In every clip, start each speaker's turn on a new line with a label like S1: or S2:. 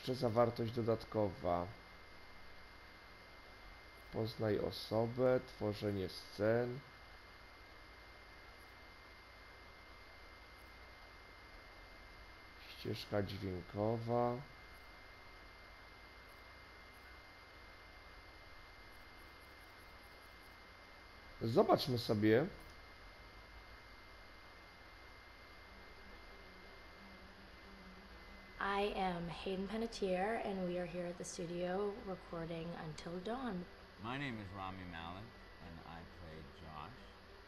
S1: Jeszcze zawartość dodatkowa. Poznaj osobę, tworzenie scen. Ścieżka dźwiękowa. Zobaczmy sobie.
S2: I am Hayden Panettiere, and we are here at the studio recording Until Dawn.
S3: My name is Rami Malek, and I play Josh.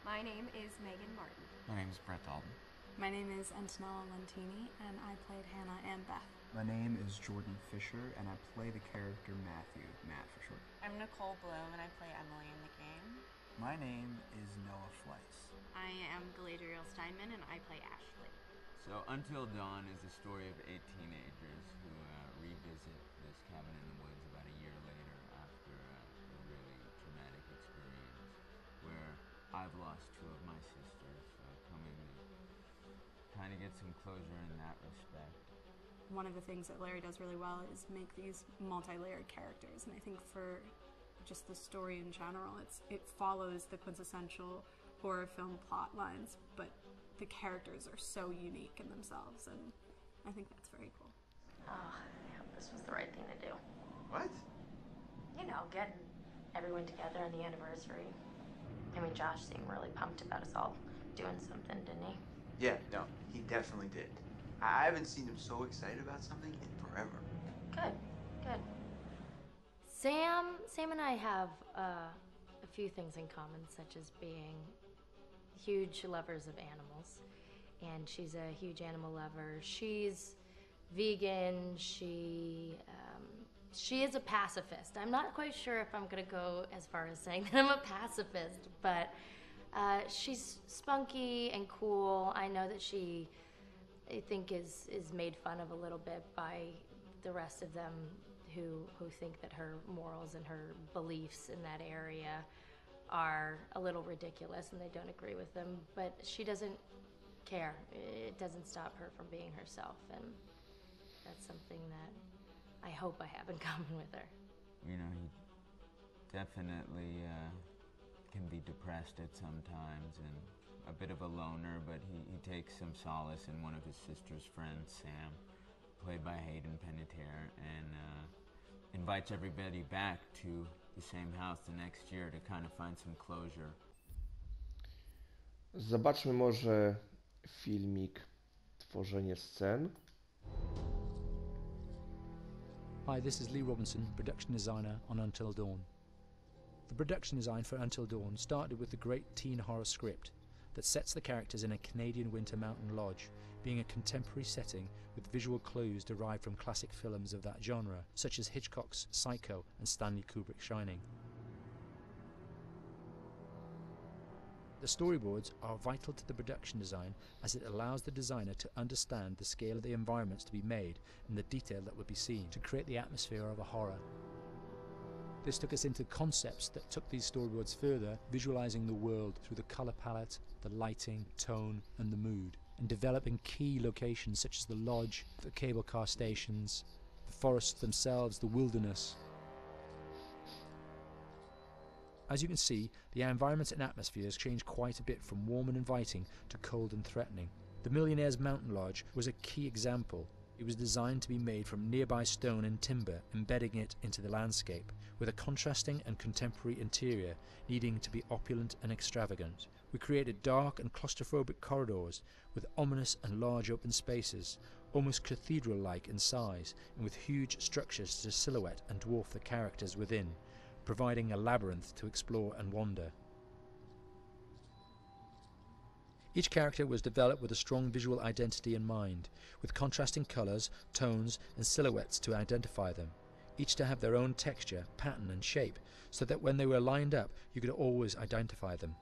S4: My name is Megan Martin.
S3: My name is Brett Dalton.
S5: My name is Antonella Lentini, and I played Hannah and Beth.
S6: My name is Jordan Fisher, and I play the character Matthew, Matt for short.
S7: I'm Nicole Bloom, and I play Emily in the game.
S6: My name is Noah Fleiss.
S7: I am Galadriel Steinman, and I play Ashley.
S3: So, Until Dawn is the story of 8 teenagers who revisit this cabin in the woods about a year later after a really traumatic experience where I've lost 2 of my sisters, coming to kind of get some closure in that respect.
S5: One of the things that Larry does really well is make these multi-layered characters, and I think for just the story in general, it follows the quintessential horror film plot lines, but the characters are so unique in themselves, and I think that's very cool.
S2: Oh, I hope this was the right thing to do.
S8: What?
S2: You know, getting everyone together on the anniversary. I mean, Josh seemed really pumped about us all doing something, didn't he?
S8: Yeah, no, he definitely did. I haven't seen him so excited about something in forever.
S2: Good, good. Sam and I have a few things in common, such as being huge lovers of animals, and she's a huge animal lover. She's vegan. She is a pacifist. I'm not quite sure if I'm gonna go as far as saying that I'm a pacifist, but she's spunky and cool. I know that she, I think, is made fun of a little bit by the rest of them who think that her morals and her beliefs in that area are a little ridiculous and they don't agree with them, but she doesn't care. It doesn't stop her from being herself, and that's something that I hope I have in common with her.
S3: You know, he definitely can be depressed at some times and a bit of a loner, but he takes some solace in one of his sister's friends, Sam, played by Hayden Panettiere, and invites everybody back to the same house the next year to kind of find some closure.
S1: Zobaczmy może filmik Tworzenie scen.
S9: Hi, this is Lee Robinson, production designer on Until Dawn. The production design for Until Dawn started with the great teen horror script that sets the characters in a Canadian winter mountain lodge, being a contemporary setting with visual clues derived from classic films of that genre, such as Hitchcock's Psycho and Stanley Kubrick's Shining. The storyboards are vital to the production design, as it allows the designer to understand the scale of the environments to be made and the detail that would be seen to create the atmosphere of a horror. This took us into concepts that took these storyboards further, visualizing the world through the color palette, the lighting, tone and the mood, and developing key locations such as the lodge, the cable car stations, the forests themselves, the wilderness. As you can see, the environments and atmospheres change quite a bit from warm and inviting to cold and threatening. The Millionaire's Mountain Lodge was a key example. It was designed to be made from nearby stone and timber, embedding it into the landscape, with a contrasting and contemporary interior needing to be opulent and extravagant. We created dark and claustrophobic corridors with ominous and large open spaces, almost cathedral-like in size, and with huge structures to silhouette and dwarf the characters within, providing a labyrinth to explore and wander. Each character was developed with a strong visual identity in mind, with contrasting colours, tones and silhouettes to identify them, each to have their own texture, pattern and shape, so that when they were lined up you could always identify them.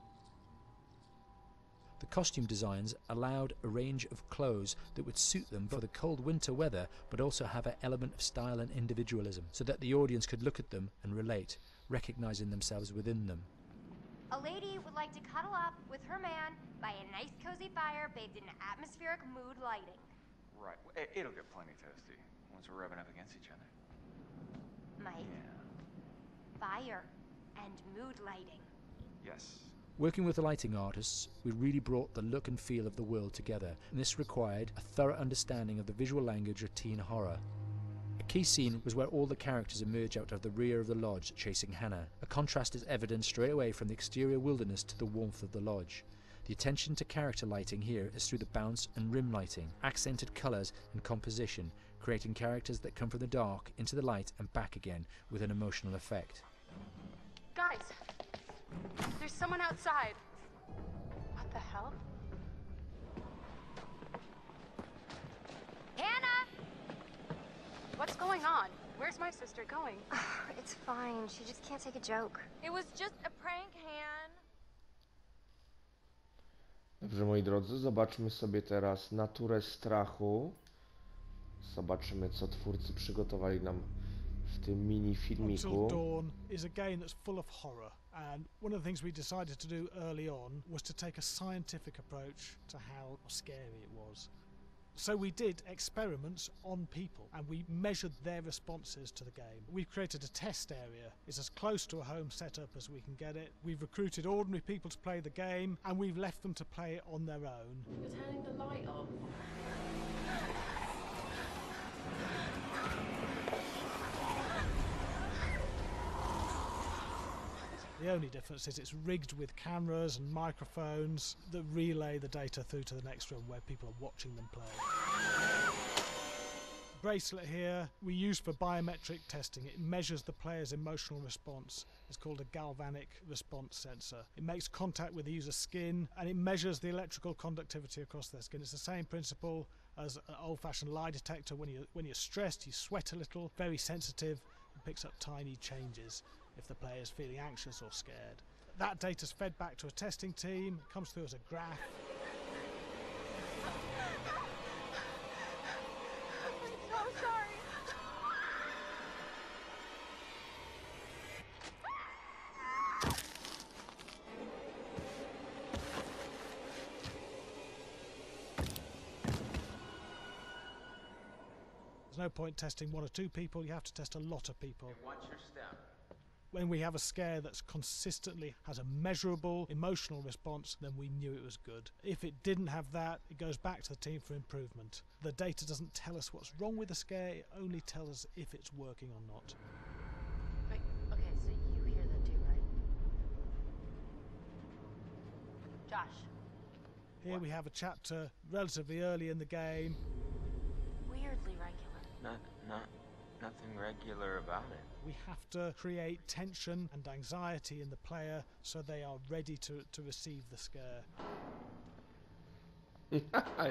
S9: The costume designs allowed a range of clothes that would suit them for the cold winter weather, but also have an element of style and individualism, so that the audience could look at them and relate, recognizing themselves within them.
S4: A lady would like to cuddle up with her man by a nice cozy fire bathed in atmospheric mood lighting.
S10: Right. It'll get plenty toasty.
S8: once we're rubbing up against each other.
S4: Mike, fire and mood lighting.
S8: Yes.
S9: Working with the lighting artists, we really brought the look and feel of the world together, and this required a thorough understanding of the visual language of teen horror. A key scene was where all the characters emerge out of the rear of the lodge chasing Hannah. A contrast is evident straight away from the exterior wilderness to the warmth of the lodge. The attention to character lighting here is through the bounce and rim lighting, accented colours and composition, creating characters that come from the dark into the light and back again with an emotional effect.
S5: Guys, there's someone outside. What the hell?
S4: Hannah!
S5: What's going on? Where's my sister going?
S4: It's fine. She just can't take a joke.
S7: It was just a prank, Han.
S1: Dobrze, moi drodzy, zobaczmy sobie teraz naturę strachu. Zobaczymy, co twórcy przygotowali nam w tym mini filmiku.
S10: Until Dawn is a game that's full of horror, and one of the things we decided to do early on was to take a scientific approach to how scary it was. So we did experiments on people and we measured their responses to the game. We've created a test area. It's as close to a home setup as we can get it. We've recruited ordinary people to play the game and we've left them to play it on their own.
S7: You're turning the light off.
S10: The only difference is it's rigged with cameras and microphones that relay the data through to the next room where people are watching them play. Bracelet here we use for biometric testing. It measures the player's emotional response. It's called a galvanic response sensor. It makes contact with the user's skin and it measures the electrical conductivity across their skin. It's the same principle as an old-fashioned lie detector. When you're stressed, you sweat a little, very sensitive, and picks up tiny changes if the player is feeling anxious or scared. That data's fed back to a testing team, comes through as a graph.
S7: I'm so sorry.
S10: There's no point testing one or two people, you have to test a lot of people.
S8: Watch your step.
S10: When we have a scare that's consistently has a measurable emotional response, then we knew it was good. If it didn't have that, it goes back to the team for improvement. The data doesn't tell us what's wrong with the scare, it only tells us if it's working or not.
S2: Wait, okay, so you hear that too, right? Josh.
S10: Here we have a chapter relatively early in the game.
S2: Weirdly regular.
S8: Nothing regular about it.
S10: We have to create tension and anxiety in the player so they are ready to receive the scare.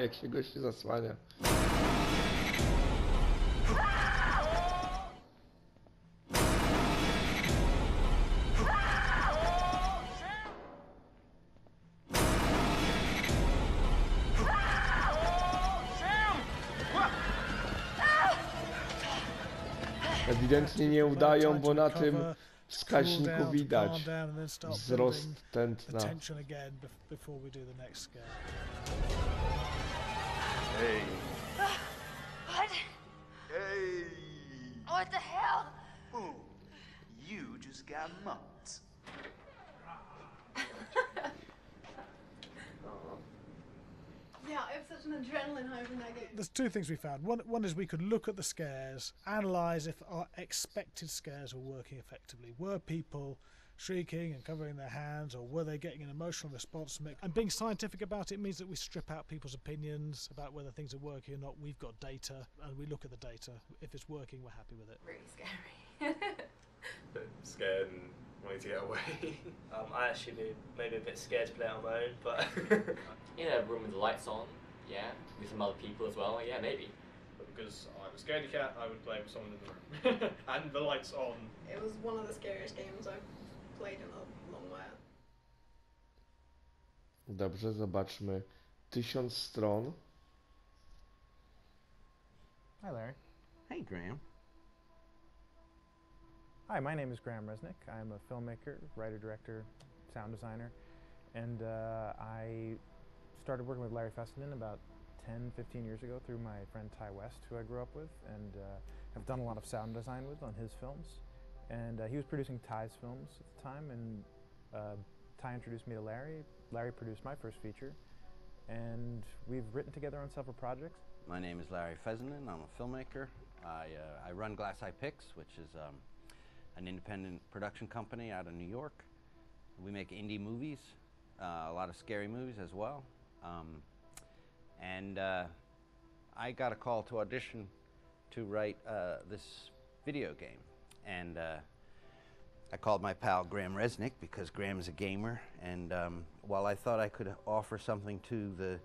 S1: Jak się gości zasłania. Ewidentnie nie udają, bo na tym wskaźniku widać wzrost tętna.
S8: Hey.
S4: What?
S8: Hey.
S4: What the hell?
S8: Ooh, you just got mugged.
S5: Yeah, I have such an adrenaline high from that game.
S10: There's two things we found. One is we could look at the scares, analyse if our expected scares were working effectively. Were people shrieking and covering their hands, or were they getting an emotional response from it? And being scientific about it means that we strip out people's opinions about whether things are working or not. We've got data, and we look at the data. If it's working, we're happy with it.
S7: Really scary.
S11: Bit scared and wanting to get away. I actually be maybe a bit scared to play on my own, but
S12: in a room with the lights on, yeah, with some other people as well, yeah, maybe.
S11: But because I'm a scaredy cat, I would play with someone in the room. And the lights on.
S5: It was one of the scariest games I've played in a long while.
S1: Dobrze, zobaczmy. 1000 stron.
S13: Hi, Larry.
S14: Hey, Graham.
S13: Hi, my name is Graham Resnick. I'm a filmmaker, writer, director, sound designer, and I started working with Larry Fessenden about 10, 15 years ago through my friend Ty West, who I grew up with, and have done a lot of sound design with on his films. And he was producing Ty's films at the time, and Ty introduced me to Larry. Larry produced my first feature, and we've written together on several projects.
S14: My name is Larry Fessenden. I'm a filmmaker. I run Glass Eye Pix, which is an independent production company out of New York. We make indie movies, a lot of scary movies as well. I got a call to audition to write this video game. And I called my pal Graham Resnick because Graham is a gamer. And while I thought I could offer something to the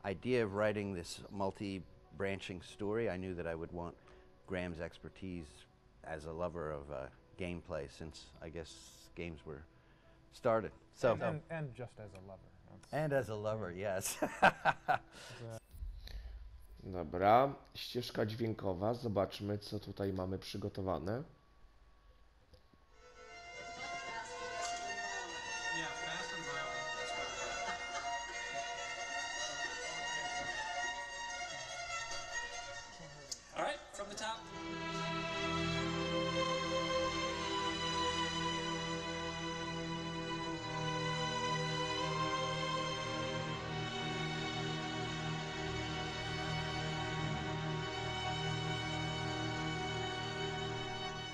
S14: idea of writing this multi-branching story, I knew that I would want Graham's expertise as a lover of gameplay, since I guess games were started. So
S13: and just as a lover.
S14: And as a lover, yes.
S1: Dobra, ścieżka dźwiękowa. Zobaczmy, co tutaj mamy przygotowane.
S15: All right, from the top.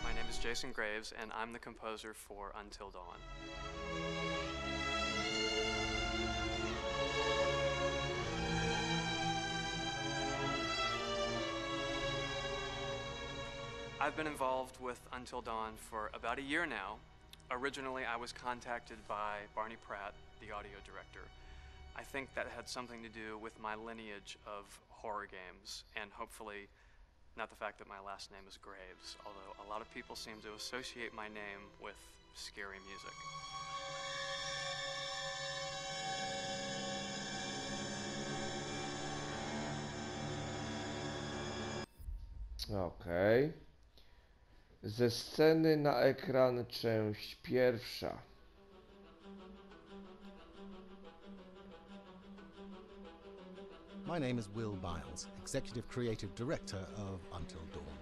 S16: My name is Jason Graves, and I'm the composer for Until Dawn. I've been involved with Until Dawn for about a year now. Originally, I was contacted by Barney Pratt, the audio director. I think that had something to do with my lineage of horror games, and hopefully not the fact that my last name is Graves, although a lot of people seem to associate my name with scary music.
S1: Okej. Ze sceny na ekran część pierwsza.
S17: My name is Will Biles, Executive Creative Director of Until Dawn.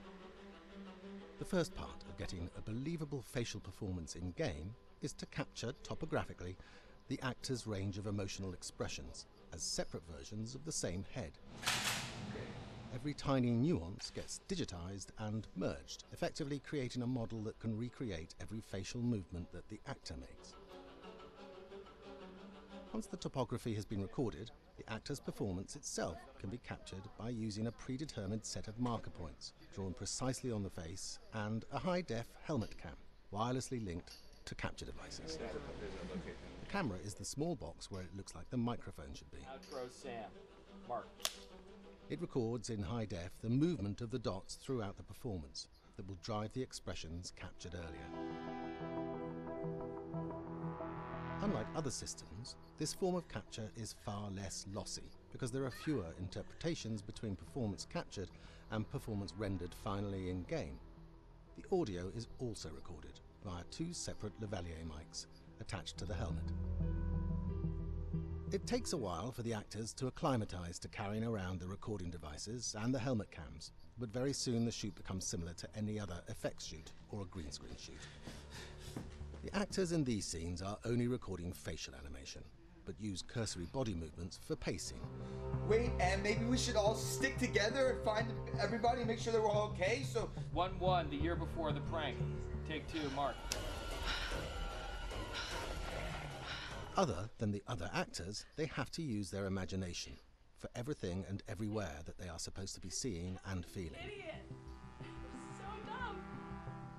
S17: The first part of getting a believable facial performance in-game is to capture topographically the actor's range of emotional expressions as separate versions of the same head. Every tiny nuance gets digitized and merged, effectively creating a model that can recreate every facial movement that the actor makes. Once the topography has been recorded, the actor's performance itself can be captured by using a predetermined set of marker points drawn precisely on the face and a high-def helmet cam, wirelessly linked to capture devices. The camera is the small box where it looks like the microphone should be.
S12: Outro Sam. Mark.
S17: It records in high def the movement of the dots throughout the performance that will drive the expressions captured earlier. Unlike other systems, this form of capture is far less lossy because there are fewer interpretations between performance captured and performance rendered finally in-game. The audio is also recorded via two separate lavalier mics attached to the helmet. It takes a while for the actors to acclimatize to carrying around the recording devices and the helmet cams, but very soon the shoot becomes similar to any other effects shoot or a green screen shoot. The actors in these scenes are only recording facial animation, but use cursory body movements for pacing.
S18: Wait, and maybe we should all stick together and find everybody and make sure that we're all okay, so...
S12: 1-1, the year before the prank. Take 2, Mark.
S17: Other than the other actors, they have to use their imagination for everything and everywhere that they are supposed to be seeing and feeling.
S15: Idiot! So dumb!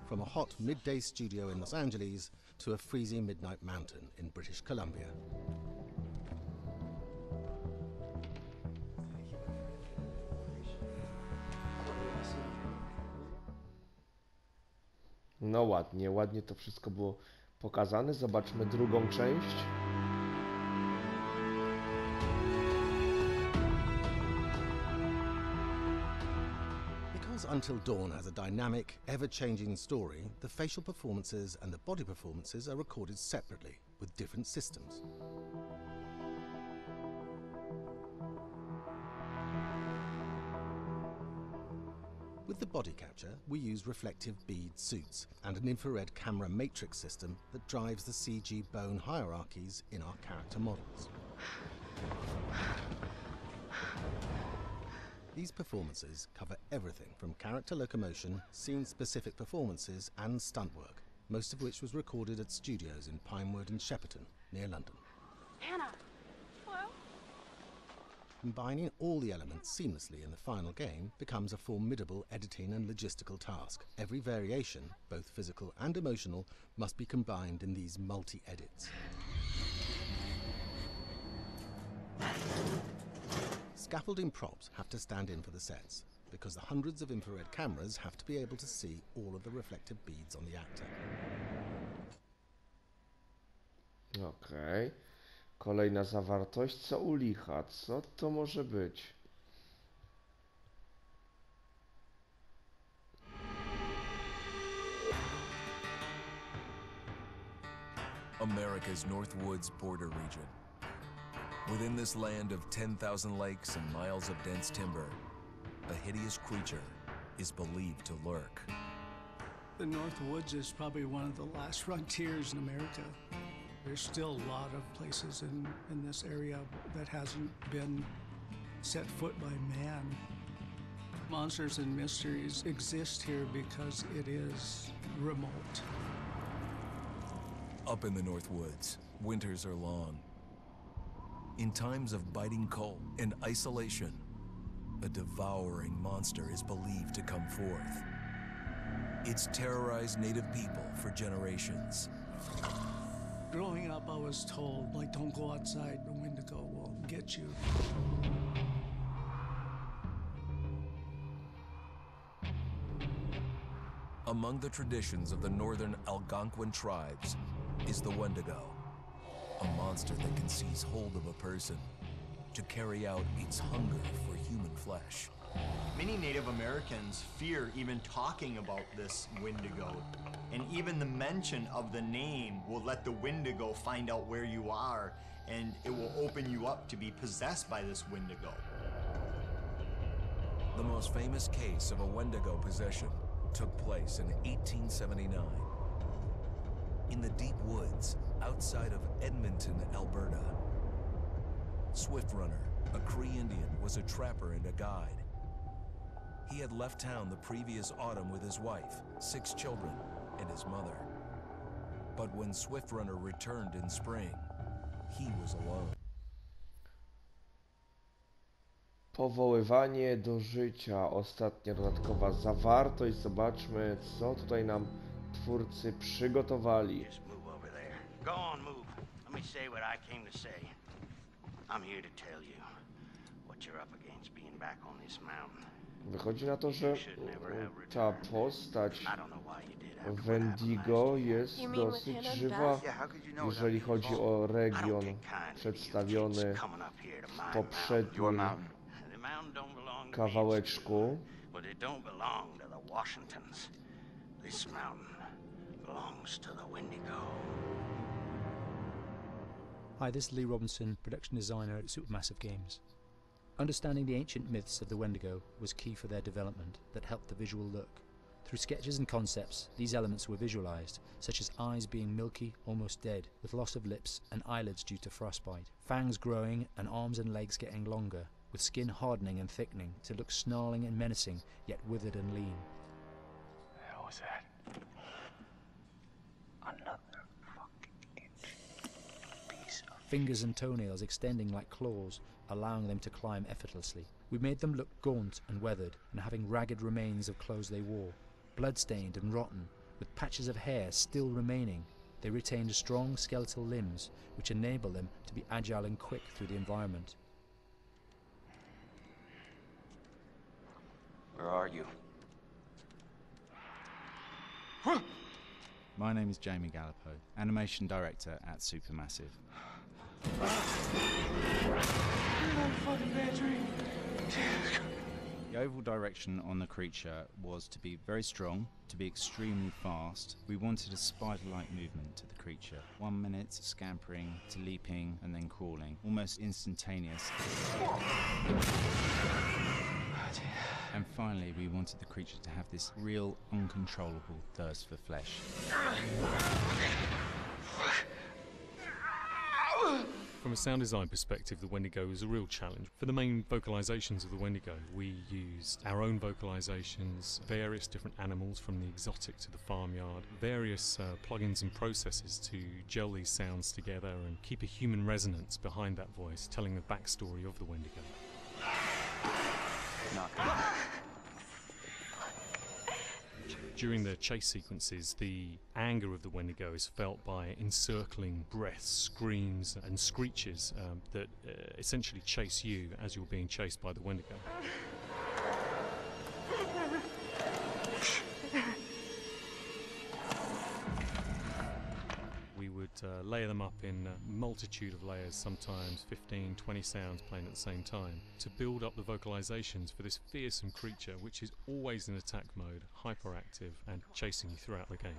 S17: From a hot midday studio in Los Angeles to a freezing midnight mountain in British Columbia.
S1: No ładnie, ładnie to wszystko było pokazane. Zobaczmy drugą część.
S17: Because Until Dawn has a dynamic, ever-changing story, the facial performances and the body performances are recorded separately with different systems. With the body capture, we use reflective bead suits and an infrared camera matrix system that drives the CG bone hierarchies in our character models. These performances cover everything from character locomotion, scene-specific performances and stunt work, most of which was recorded at studios in Pinewood and Shepperton, near London.
S15: Hannah! Hello?
S17: Combining all the elements seamlessly in the final game becomes a formidable editing and logistical task. Every variation, both physical and emotional, must be combined in these multi-edits. Scaffolding props have to stand in for the sets, because the hundreds of infrared cameras have to be able to see all of the reflective beads on the actor.
S1: Okej. Kolejna zawartość. Co u licha? Co to może być?
S19: America's North Woods border region. Within this land of 10,000 lakes and miles of dense timber, a hideous creature is believed to lurk.
S20: The North Woods is probably one of the last frontiers in America. There's still a lot of places in this area that hasn't been set foot by man. Monsters and mysteries exist here because it is remote.
S19: Up in the North Woods, winters are long. In times of biting cold and isolation, a devouring monster is believed to come forth. It's terrorized native people for generations.
S20: Growing up, I was told, like, don't go outside, the Wendigo will get you.
S19: Among the traditions of the northern Algonquin tribes is the Wendigo, a monster that can seize hold of a person to carry out its hunger for human flesh.
S21: Many Native Americans fear even talking about this Wendigo, and even the mention of the name will let the Wendigo find out where you are, and it will open you up to be possessed by this Wendigo.
S19: The most famous case of a Wendigo possession took place in 1879. In the deep woods outside of Edmonton, Alberta. Swift Runner, a Cree Indian, was a trapper and a guide. He had left town the previous autumn with his wife, 6 children, and his mother. But when Swift Runner returned in spring, he was alone.
S1: Powoływanie do życia. Ostatnia dodatkowa zawartość. Zobaczmy, co tutaj nam twórcy przygotowali.
S14: Go on, move. Let me say what I came to say. I'm here to tell you what you're up against being back on this mountain.
S1: Wychodzi na to, że ta postać Wendigo jest dosyć żywa, jeżeli chodzi o region przedstawiony w poprzednim kawałeczku.
S9: Hi, this is Lee Robinson, production designer at Supermassive Games. Understanding the ancient myths of the Wendigo was key for their development that helped the visual look. Through sketches and concepts, these elements were visualized, such as eyes being milky, almost dead, with loss of lips and eyelids due to frostbite, fangs growing and arms and legs getting longer, with skin hardening and thickening to look snarling and menacing, yet withered and lean.
S6: The hell was that? Another
S9: Fingers and toenails extending like claws, allowing them to climb effortlessly. We made them look gaunt and weathered, and having ragged remains of clothes they wore. Blood-stained and rotten, with patches of hair still remaining, they retained strong skeletal limbs, which enable them to be agile and quick through the environment.
S21: Where are you?
S6: My name is Jamie Gallipo, animation director at Supermassive. The overall direction on the creature was to be very strong, to be extremely fast. We wanted a spider-like movement to the creature. 1 minute scampering to leaping and then crawling, almost instantaneous. And finally, we wanted the creature to have this real, uncontrollable thirst for flesh.
S3: From a sound design perspective, the Wendigo is a real challenge. For the main vocalizations of the Wendigo, we used our own vocalizations, various different animals from the exotic to the farmyard, various plugins and processes to gel these sounds together and keep a human resonance behind that voice, telling the backstory of the Wendigo. During the chase sequences, the anger of the Wendigo is felt by encircling breaths, screams and screeches that essentially chase you as you're being chased by the Wendigo. We would layer them up in a multitude of layers, sometimes 15, 20 sounds playing at the same time, to build up the vocalizations for this fearsome creature which is always in attack mode, hyperactive and chasing you throughout the game.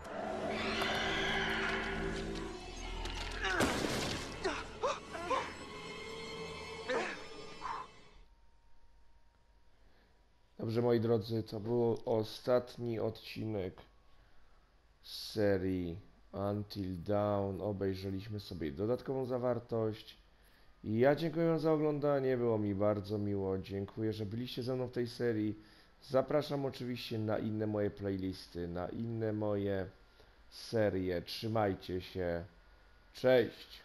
S1: Dobrze, moi drodzy, to był ostatni odcinek serii Until Dawn. Obejrzeliśmy sobie dodatkową zawartość. I ja dziękuję wam za oglądanie, było mi bardzo miło. Dziękuję, że byliście ze mną w tej serii. Zapraszam oczywiście na inne moje playlisty, na inne moje serie. Trzymajcie się. Cześć!